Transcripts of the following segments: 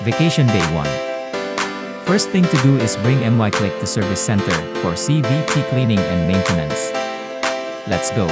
Vacation Day 1. First thing to do is bring MY-Click to Service Center for CVT cleaning and maintenance. Let's go.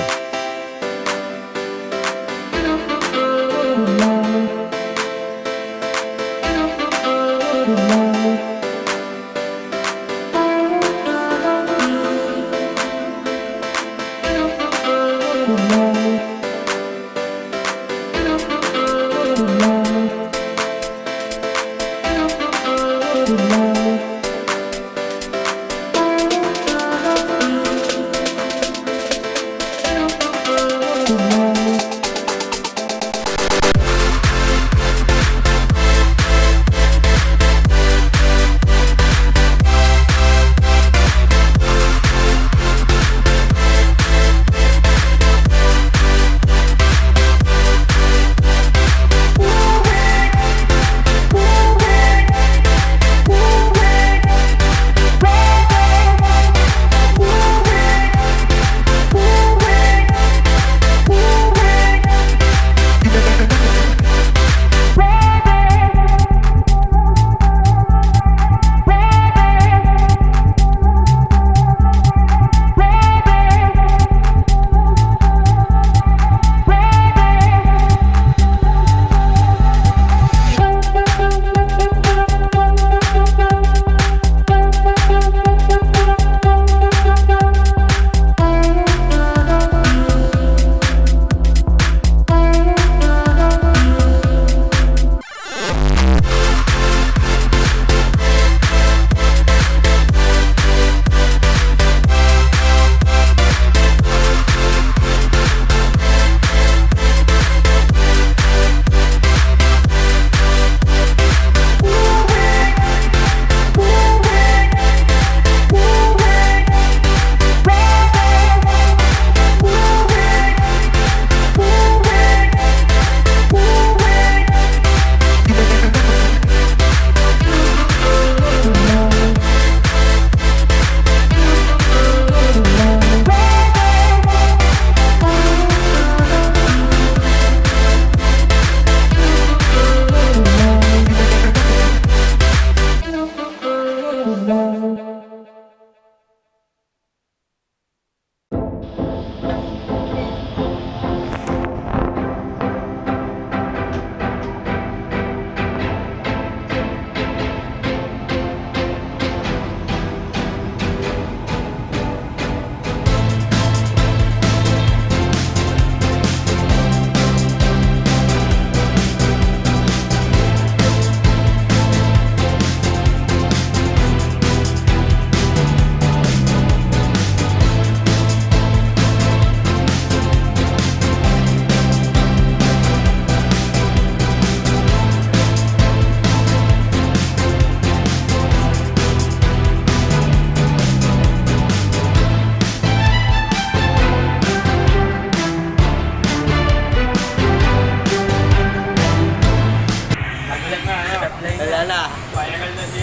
Wala na. Viral na si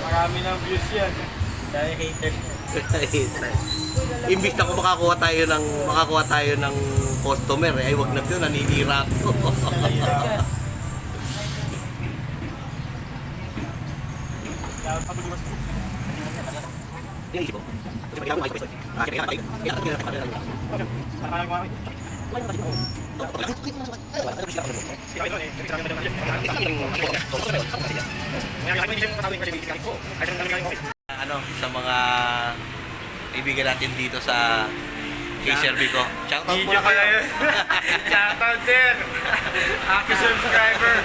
marami ng views yan. Dahil haters. Imbis na kung makakuha tayo ng customer, ay wag na 'yun, naninira ako. Sa mga kaibigan natin dito sa K-Serve ko. Shoutout Video ka na yun. Shoutout sir. Happy subscriber.